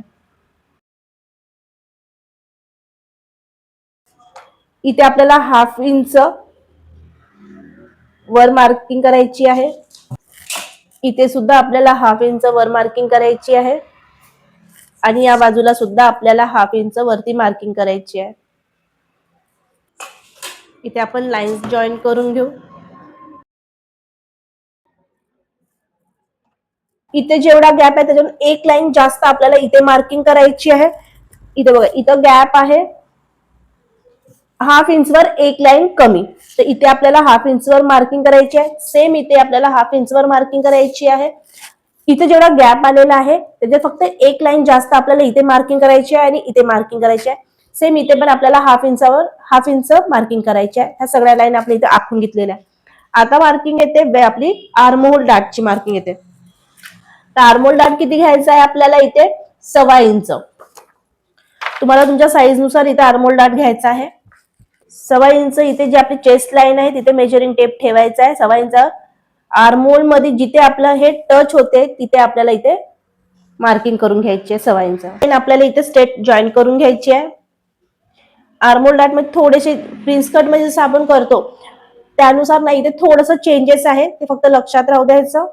इथे आपल्याला 1/2 इंच वर मार्किंग करायची आहे. इथे सुद्धा आपल्याला 1/2 इंच वर मार्किंग करायची आहे आणि या बाजूला सुद्धा आपल्याला 1/2 इंच वरती मार्किंग करायची आहे. इथे आपण लाईन्स जॉईन करून घेऊ. इथे जेवढा गॅप आहे त्याच्यातून एक लाईन जास्त आपल्याला इथे मार्किंग करायची आहे. इथे बघा इथं गॅप आहे 1/2 इंचवर एक लाईन कमी, तर इथे आपल्याला 1/2 इंचवर मार्किंग करायची आहे. सेम इथे आपल्याला 1/2 इंचवर मार्किंग करायची आहे. इथे जेवढा गॅप आलेला आहे त्याच्यात फक्त एक लाईन जास्त आपल्याला इथे मार्किंग करायची आहे आणि इथे मार्किंग करायची आहे. सेम इथे पण आपल्याला 1/2 इंच मार्किंग करायची आहे. ह्या सगळ्या लाईन आपल्या इथे आखून घेतलेल्या आहे. आता मार्किंग येते आपली आर्महोल डाटची मार्किंग येते. तर आर्महोल डाट किती घ्यायचा आहे आपल्याला इथे 1/2 इंच. तुम्हाला तुमच्या साईज नुसार इथे आर्महोल डाट घ्यायचा आहे. 1/2 इंच इथे जी आपली चेस्ट लाईन आहे तिथे मेजरिंग टेप ठेवायचा आहे. 1/2 इंच आर्महोल मध्ये जिथे आपलं हे टच होते तिथे आपल्याला इथे मार्किंग करून घ्यायची आहे 1/2 इंच. आपल्याला इथे स्ट्रेट जॉईन करून घ्यायची आहे. आर्महोल डाट मध्ये थोडेसे प्रिन्स कट मध्ये जसं आपण करतो त्यानुसार नाही, इथे थोडंसं चेंजेस आहे ते फक्त लक्षात राहू द्यायचं.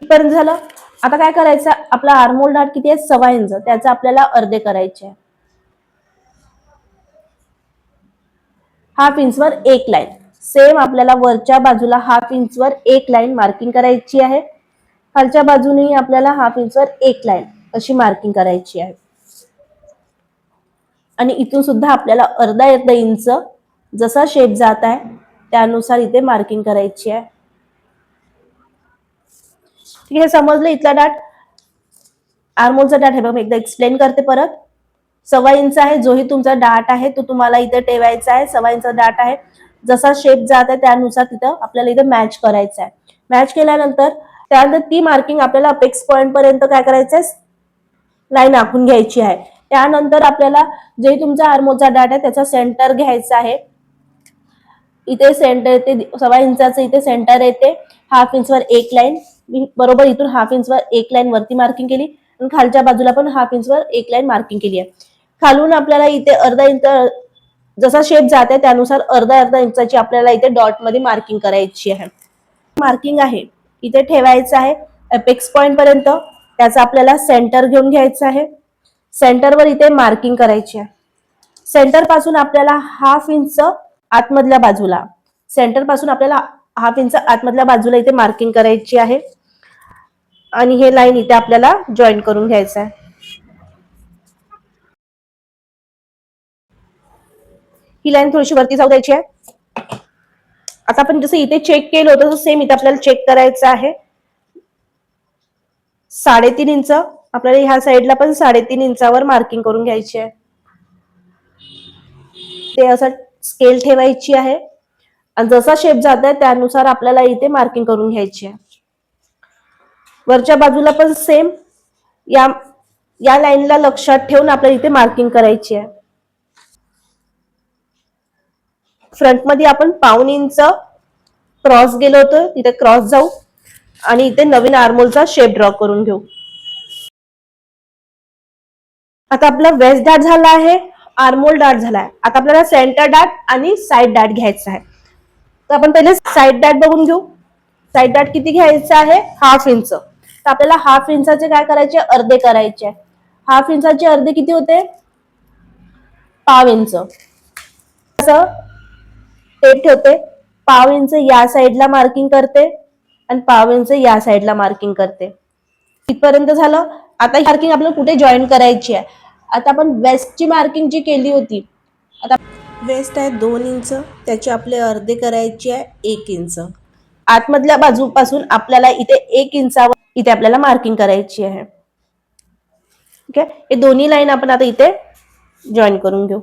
पर्यंत झालं. आता काय करायचं, आपला आर्महोल डाट किती आहे 1/2 इंच, त्याचं आपल्याला अर्धे करायचे आहे. 1/2 इंचवर एक लाईन, सेम आपल्याला वरच्या बाजूला 1/2 इंचवर एक लाईन मार्किंग करायची आहे. खालच्या बाजूनेही आपल्याला 1/2 इंचवर एक लाईन अशी मार्किंग करायची आहे. आणि इथून सुद्धा आपल्याला अर्धा इंच जसा शेप जात आहे त्यानुसार इथे मार्किंग करायची आहे. ठीक आहे, समजलं इथला डाट. आर्महोलचा डाट हे बघा मी एकदा एक्सप्लेन करते परत. 1/2 इंच आहे, जोही तुमचा डाट आहे तो तुम्हाला इथे ठेवायचा आहे. 1/2 इंच डाट आहे, जसा शेप जात आहे त्यानुसार तिथं आपल्याला इथे मॅच करायचा आहे. मॅच केल्यानंतर त्यानंतर ती मार्किंग आपल्याला अपेक्स पॉइंट पर्यंत काय करायचं आहे, लाईन आखून घ्यायची आहे. त्यानंतर आपल्याला जे तुमचा आर्महोलचा डाट आहे त्याचा सेंटर घ्यायचा आहे. इथे सेंटर येते 1/2 इंचाचं, इथे सेंटर येते. 1/2 इंचवर एक लाईन, मी बरोबर इथून 1/2 इंचवर एक लाईन वरती मार्किंग केली आणि खालच्या बाजूला पण 1/2 इंचवर एक लाईन मार्किंग केली आहे. खालून आपल्याला इथे अर्धा इंच जसा शेप जात आहे त्यानुसार अर्धा इंचाची आपल्याला इथे डॉट मध्ये मार्किंग करायची आहे. मार्किंग आहे इथे ठेवायचं आहे एपेक्स पॉइंट पर्यंत. त्याचा आपल्याला सेंटर घेऊन घ्यायचं आहे. सेंटरवर इथे मार्किंग करायची आहे. सेंटर पासून आपल्याला 1/2 इंच आतमधल्या बाजूला, सेंटर पासून आपल्याला 1/2 इंच आतमधल्या बाजूला इथे मार्किंग करायची आहे आणि हे लाईन इथे आपल्याला जॉईन करून घ्यायचं आहे. ही लाईन थोडीशी वरती जाऊ द्यायची आहे. आता आपण जसं इथे चेक केलं होतं तसं सेम इथे आपल्याला चेक करायचं आहे. 3.5 इंच आपल्याला ह्या साईडला पण 3.5 इंचावर मार्किंग करून घ्यायची आहे. ते असं स्केल ठेवायची आहे आणि जसा शेप जात आहे त्यानुसार आपल्याला इथे मार्किंग करून घ्यायची आहे. वरच्या बाजूला पण सेम या या लाईनला लक्षात ठेवून आपल्याला इथे मार्किंग करायची आहे. फ्रंट मध्ये आपण 1.5 इंच क्रॉस गेलो होतो, तिथे क्रॉस जाऊ आणि इथे नवीन आर्मोलचा शेप ड्रॉ करून घेऊ. आता आपला वेस्ट डार्ट झाला आहे, आर्मोल डार्ट झाला आहे. आता आपल्याला सेंटर डार्ट आणि साइड डार्ट घ्यायचा आहे. तर आपण पहिले साइड डार्ट बघून घेऊ. साइड डार्ट किती घ्यायचा आहे? 1/2 इंच. तर आपल्याला 1/2 इंचाचे काय करायचे? अर्धे करायचे. 1/2 इंचाचे अर्धे किती होते? 1/2 इंच. असं टेप ठेवते. 1/2 इंच या साईडला मार्किंग करते आणि 1/2 इंच या साईडला मार्किंग करते. इथपर्यंत झालं. आता ही मार्किंग आपल्याला कुठे जॉईन करायची आहे? आता आपण वेस्टची मार्किंग जी केली होती, आता वेस्ट आहे 2 इंच, त्याचे आपले अर्धे करायचे आहे 1 इंच. आतमधल्या बाजूपासून आपल्याला इथे 1 इंचावर इथे आपल्याला मार्किंग करायची आहे. ठीक आहे, हे दोन्ही लाईन आपण आता इथे जॉईन करून घेऊ.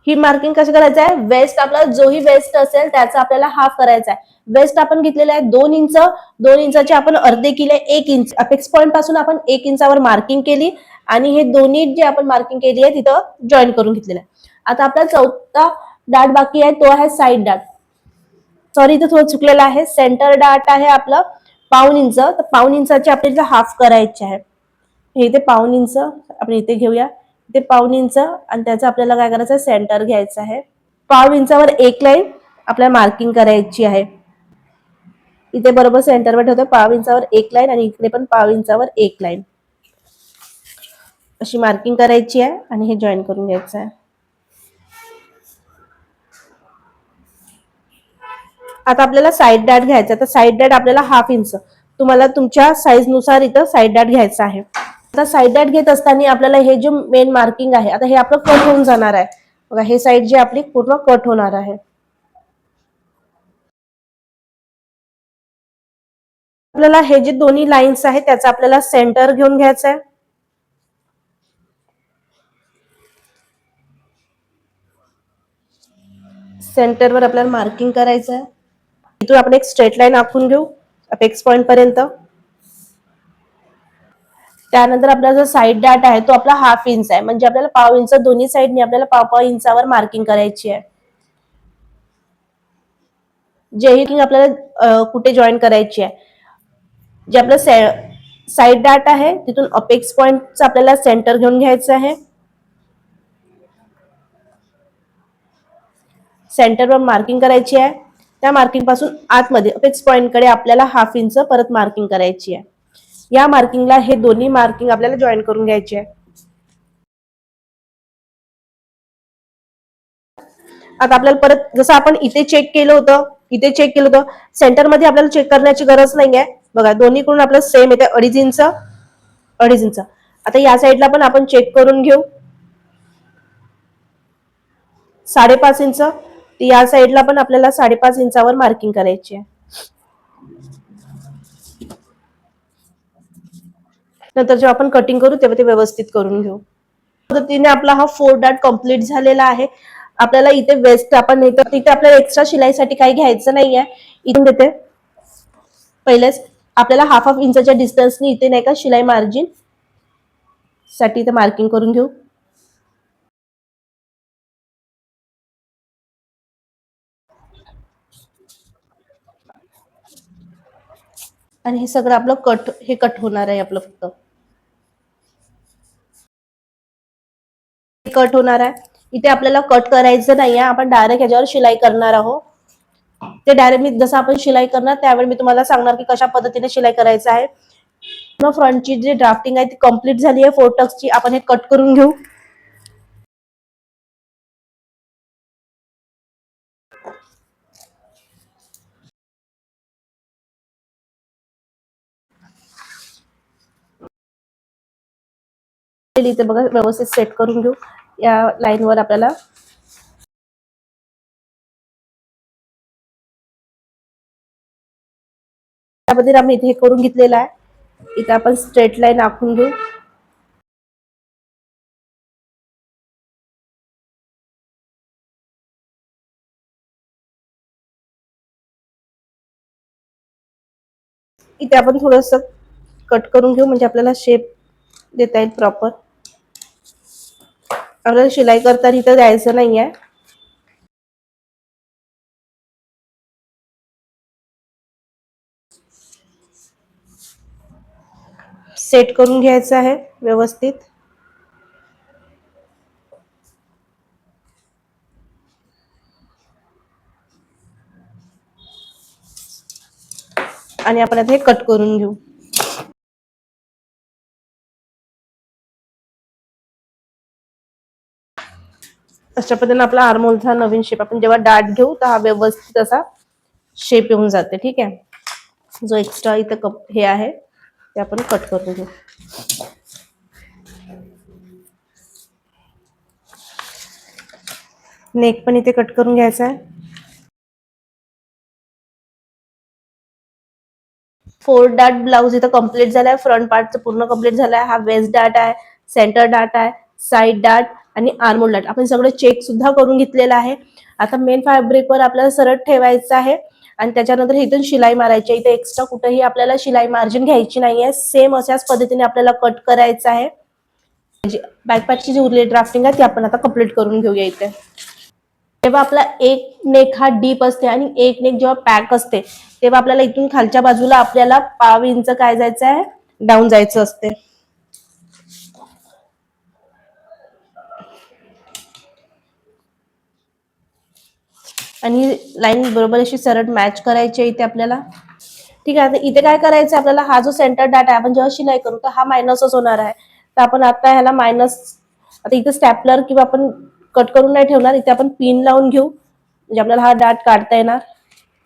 ही मार्किंग कशी करायचं आहे? वेस्ट आपला जोही वेस्ट असेल त्याचा आपल्याला हाफ करायचा आहे. वेस्ट आपण घेतलेला आहे 2 इंच, 2 इंचाचे आपण अर्धे केले 1 इंच. अपेक्स पॉईंट पासून आपण 1 इंचावर मार्किंग केली आणि हे दोन्ही जे आपण मार्किंग केली आहे तिथं जॉईन करून घेतलेलं आहे. आता आपला चौथा डार्ट बाकी आहे, तो आहे साइड डार्ट. सॉरी, इथे थोडं चुकलेलं आहे. सेंटर डार्ट आहे आपलं 1/2 इंच, तर 1/2 इंचाचे आपल्याला हाफ करायचे आहे. हे इथे 1/2 इंच आपण इथे घेऊया, इथे 1/2 इंच आणि त्याचं आपल्याला काय करायचं आहे? सेंटर घ्यायचं आहे. 1/2 इंचावर एक लाईन आपल्याला मार्किंग करायची आहे. इथे बरोबर सेंटरवर ठेवतो. 1/2 इंचावर एक लाईन आणि इकडे पण 1/2 इंचावर एक लाईन अशी मार्किंग करायची आहे आणि हे जॉईन करून घ्यायचं आहे. आता आपल्याला साइड डार्ट घ्यायचा, तर साइड डार्ट आपल्याला 1/2 इंच, तुम्हाला तुमच्या साईज नुसार इथं साइड डार्ट घ्यायचा आहे. आता साइड डार्ट घेत असताना आपल्याला हे जे मेन मार्किंग आहे, आता हे आपलं कट होऊन जाणार आहे बघा. हे साइड जे आपली पूर्ण कट होणार आहे. आपल्याला हे जे दोन्ही लाईन्स आहेत त्याचा आपल्याला सेंटर घेऊन घ्यायचा आहे. सेंटरवर आपल्याला मार्किंग करायचं आहे. इथून आपण एक स्ट्रेट लाईन आखून घेऊ अपेक्स पॉइंट पर्यंत. त्यानंतर आपला जो साइड डार्ट आहे तो आपला 1/2 इंच आहे, म्हणजे आपल्याला 1/2 इंच दोन्ही साईडने आपल्याला 1/2 इंचावर मार्किंग करायची आहे. जेही आपल्याला कुठे जॉईन करायची आहे, जे आपलं साइड डार्ट आहे तिथून अपेक्स पॉइंटचं आपल्याला सेंटर घेऊन घ्यायचं आहे. सेंटरवर मार्किंग करायची आहे. त्या मार्किंग पासून आतमध्ये अपेक्स पॉइंट कडे आपल्याला 1/2 इंच परत मार्किंग करायची आहे. या मार्किंगला हे दोन्ही मार्किंग आपल्याला जॉईन करून घ्यायचे आहे. आता आपल्याला परत जसं आपण इथे चेक केलं होतं, इथे चेक केलं होतं, सेंटरमध्ये आपल्याला चेक करण्याची गरज नाहीये बघा. दोन्हीकडून आपल्याला सेम येते 2.5 इंच, 2.5 इंच. आता या साईडला पण आपण चेक करून घेऊ 5.5 इंच. या साईडला पण आपल्याला 5.5 इंचावर मार्किंग करायची आहे. नंतर जेव्हा आपण कटिंग करू तेव्हा ते व्यवस्थित करून घेऊ. पद्धतीने आपला हा 4 डार्ट कम्प्लीट झालेला आहे. आपल्याला इथे वेस्ट आपण तिथे आपल्याला एक्स्ट्रा शिलाईसाठी काही घ्यायचं नाहीये. इथून देते पहिलेच आपल्याला 1/2 इंचच्या डिस्टन्सनी इथे नाही का शिलाई मार्जिन साठी इथे मार्किंग करून घेऊ. आणि हे सगळं आपलं कट होणार आहे आपलं फक्त कट होणार आहे. इथे आपल्याला कट करायचं नाहीये, आपण डायरेक्ट ह्याच्यावर शिलाई करणार आहोत. ते डायरेक्ट मी जसं आपण शिलाई करणार त्यावेळी मी तुम्हाला सांगणार की कशा पद्धतीने शिलाई करायचं आहे. मग फ्रंटची जी ड्राफ्टिंग आहे ती कम्प्लीट झाली आहे 4 टक्सची. आपण हे कट करून घेऊ. इथे बघा व्यवस्थित सेट करून घेऊ. या लाईनवर आपल्याला त्यामध्ये आम्ही इथे हे करून घेतलेलं आहे. इथे आपण स्ट्रेट लाईन आखून घेऊ. इथे आपण थोडंसं कट करून घेऊ म्हणजे आपल्याला शेप देता येईल प्रॉपर. आपल्याला शिलाई करताना इथं द्यायचं नाही आहे. सेट करून घ्यायचं आहे व्यवस्थित. आणि आपण आता हे कट करून घेऊ. अशा पद्धतीने आपला आर्महोलचा नवीन शेप आपण जेव्हा डाट घेऊ तर हा व्यवस्थित असा शेप येऊन जाते. ठीक आहे. जो एक्स्ट्रा इथं हे आहे ते आपण कट करून घेऊ. नेक पण इथे कट करून घ्यायचा आहे. 4 डाट ब्लाउज इथं कम्प्लीट झालाय. फ्रंट पार्टचं पूर्ण कम्प्लीट झालाय. हा वेस्ट डाट आहे, सेंटर डाट आहे, साइड डाट आणि आर्महोल डाट आपण सगळं चेक सुद्धा करून घेतलेलं आहे. आता मेन फॅब्रिकवर आपल्याला सरळ ठेवायचं आहे आणि त्याच्यानंतर इथून शिलाई मारायची. इथे एक्स्ट्रा कुठेही आपल्याला शिलाई मार्जिन घ्यायची नाहीये. सेम अशाच पद्धतीने आपल्याला कट करायचं आहे. बॅक पार्टची जी उरलेली ड्राफ्टिंग आहे ती आपण आता कम्प्लीट करून घेऊया. इथे जेव्हा आपला एक नेक हा डीप असते आणि एक नेक जेव्हा पॅक असते तेव्हा आपल्याला इथून खालच्या बाजूला आपल्याला 1/2 इंच काय जायचं आहे, डाऊन जायचं असते. आणि लाईन बरोबर अशी सरळ मॅच करायची इथे आपल्याला. ठीक आहे. आता इथे काय करायचं आपल्याला, हा जो सेंटर डाटा आहे आपण जेव्हा शिलाई करू तर हा मायनसच होणार आहे. तर आपण आता ह्याला मायनस, आता इथे स्टॅपलर किंवा आपण कट करून नाही ठेवणार. इथे आपण पिन लावून घेऊ म्हणजे आपल्याला हा डाट काढता येणार.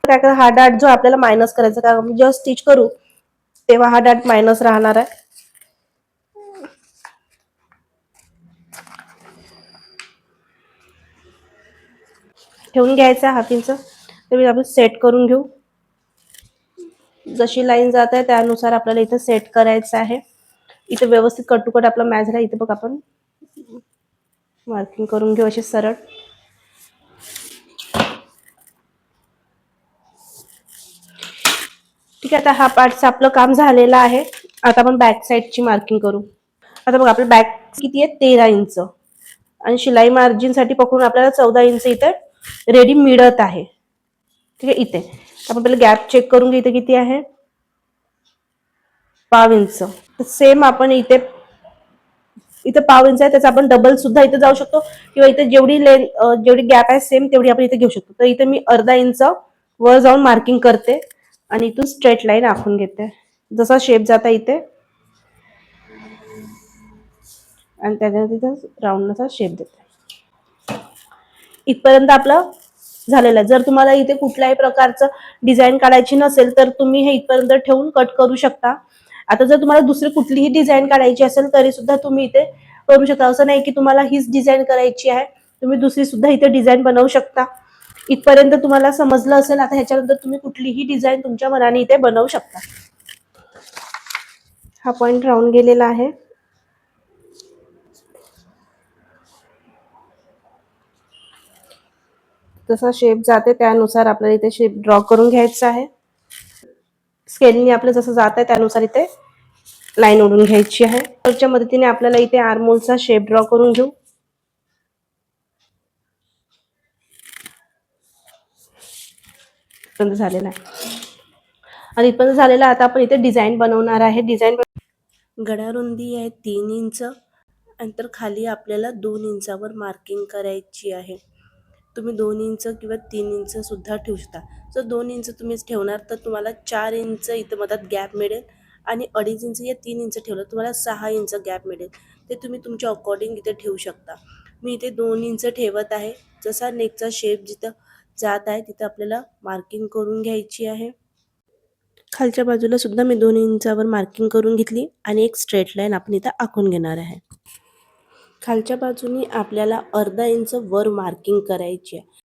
काय करा, हा डाट जो आपल्याला मायनस करायचा, कारण जेव्हा स्टिच करू तेव्हा हा डाट मायनस राहणार आहे. ठेवून घ्यायचा हाफ इंच. तर आपण सेट करून घेऊ. जशी लाईन जात आहे त्यानुसार आपल्याला इथे सेट करायचं आहे. इथे व्यवस्थित कट टू कट आपला मॅच झाला. इथे बघ आपण मार्किंग करून घेऊ अशी सरळ. ठीक आहे. आता हा पार्टचं आपलं काम झालेलं आहे. आता आपण बॅक साईडची मार्किंग करू. आता बघ आपलं बॅक किती आहे, 13 इंच आणि शिलाई मार्जिन साठी पकडून आपल्याला 14 इंच इथे रेडी मिळत आहे. ठीक आहे. इथे आपण पहिले गॅप चेक करून घेऊ. इथे किती आहे, 1/2 इंच. तर सेम आपण इथे 1/2 इंच आहे त्याचा आपण डबल सुद्धा इथे जाऊ शकतो किंवा इथे जेवढी जेवढी गॅप आहे सेम तेवढी आपण इथे घेऊ शकतो. तर इथे मी अर्धा इंच वर जाऊन मार्किंग करते आणि इथून स्ट्रेट लाईन आखून घेते. जसा शेप जाता इथे आणि त्याच्यानंतर तिथे राऊंड असा शेप देते. इथपर्यंत आपलं झालेलं आहे. जर तुम्हाला इथे कुठल्याही प्रकारचं डिझाईन काढायची नसेल तर तुम्ही हे इथपर्यंत ठेवून कट करू शकता. आता जर तुम्हाला दुसरी कुठलीही डिझाईन काढायची असेल तरी सुद्धा तुम्ही इथे करू शकता. असं नाही की तुम्हाला हीच डिझाईन करायची आहे, तुम्ही दुसरी सुद्धा इथे डिझाईन बनवू शकता. इथपर्यंत तुम्हाला समजलं असेल. आता ह्याच्यानंतर तुम्ही कुठलीही डिझाईन तुमच्या मनाने इथे बनवू शकता. हा पॉइंट राहून गेलेला आहे. जसा शेप जाते त्यानुसार आपल्याला इथे शेप ड्रॉ करून घ्यायचा आहे. स्केलनी आपलं जसं जात आहे त्यानुसार इथे लाईन ओढून घ्यायची आहे. त्याच्या मदतीने आपल्याला इथे आर्महोलचा शेप ड्रॉ करून घेऊ. झालेला आहे आणि इथपर्यंत झालेला. आता आपण इथे डिझाईन बनवणार आहे. डिझाईन गळा रुंदी आहे 3 इंच आणि तर खाली आपल्याला 2 इंचावर मार्किंग करायची आहे. तुम्ही 2 इंच किंवा 3 इंच सुद्धा ठेवू शकता. जर 2 इंच तुम्ही ठेवणार तर तुम्हाला 4 इंच इथं मधात गॅप मिळेल आणि 2.5 इंच या 3 इंच ठेवलं तुम्हाला 6 इंच गॅप मिळेल. ते तुम्ही तुमच्या अकॉर्डिंग इथे ठेवू शकता. मी इथे 2 इंच ठेवत आहे. जसा नेकचा शेप जिथं जात आहे तिथं आपल्याला मार्किंग करून घ्यायची आहे. खालच्या बाजूला सुद्धा मी 2 इंचावर मार्किंग करून घेतली आणि एक स्ट्रेट लाईन आपण इथं आखून घेणार आहे. खालच्या बाजूनी आपल्याला अर्धा इंच वर मार्किंग करायची आहे.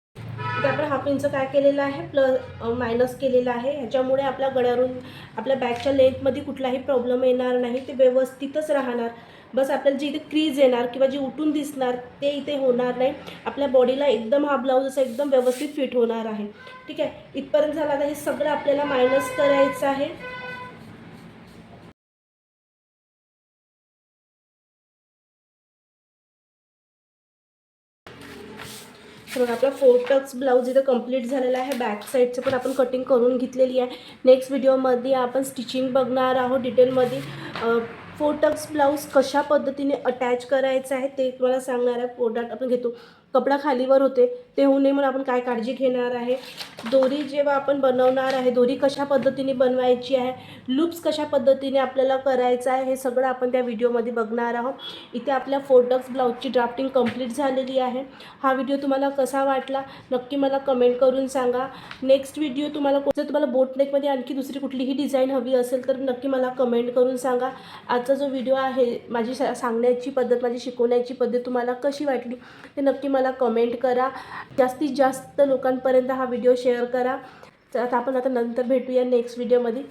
तर आपण हाफ इंच काय केलेलं आहे, मायनस केलेलं आहे. ह्याच्यामुळे आपल्या गळ्यावरून आपल्या बॅकच्या लेंथमध्ये कुठलाही प्रॉब्लेम येणार नाही, ते व्यवस्थितच राहणार. बस आपल्याला जी इथे क्रीज येणार किंवा जी उठून दिसणार ते इथे होणार नाही. आपल्या बॉडीला एकदम हा ब्लाऊज असा एकदम व्यवस्थित फिट होणार आहे. ठीक आहे, इथपर्यंत झालं. आता हे सगळं आपल्याला मायनस करायचं आहे. बघा आपला 4 टक्स ब्लाऊज इथं कंप्लीट झालेला आहे. बॅक साईडचं पण आपण कटिंग करून घेतलेली आहे. नेक्स्ट व्हिडिओमध्ये आपण स्टिचिंग बघणार आहोत डिटेलमध्ये. 4 टक्स ब्लाऊज कशा पद्धतीने अटॅच करायचं आहे ते तुम्हाला सांगणार आहे. प्रोडक्ट आपण घेतो, कपडा खालीवर होते ते होऊ नये म्हणून आपण काय काळजी घेणार आहे. दोरी जेव्हा आपण बनवणार आहे, दोरी कशा पद्धतीने बनवायची आहे, लूप्स कशा पद्धतीने आपल्याला करायचं आहे, हे सगळं आपण त्या व्हिडिओमध्ये बघणार आहोत. इथे आपल्या 4 टक्स ब्लाऊजची ड्राफ्टिंग कंप्लीट झालेली आहे. हा व्हिडिओ तुम्हाला कसा वाटला नक्की मला कमेंट करून सांगा. नेक्स्ट व्हिडिओ जर तुम्हाला बोट नेकमध्ये आणखी दुसरी कुठलीही डिझाईन हवी असेल तर नक्की मला कमेंट करून सांगा. आजचा जो व्हिडिओ आहे, माझी सांगण्याची पद्धत, माझी शिकवण्याची पद्धत तुम्हाला कशी वाटली ते नक्की मला कमेंट करा. जास्तीत जास्त लोकांपर्यंत हा व्हिडिओ शेअर करा. तर आता आपण नंतर भेटूया नेक्स्ट व्हिडिओमध्ये.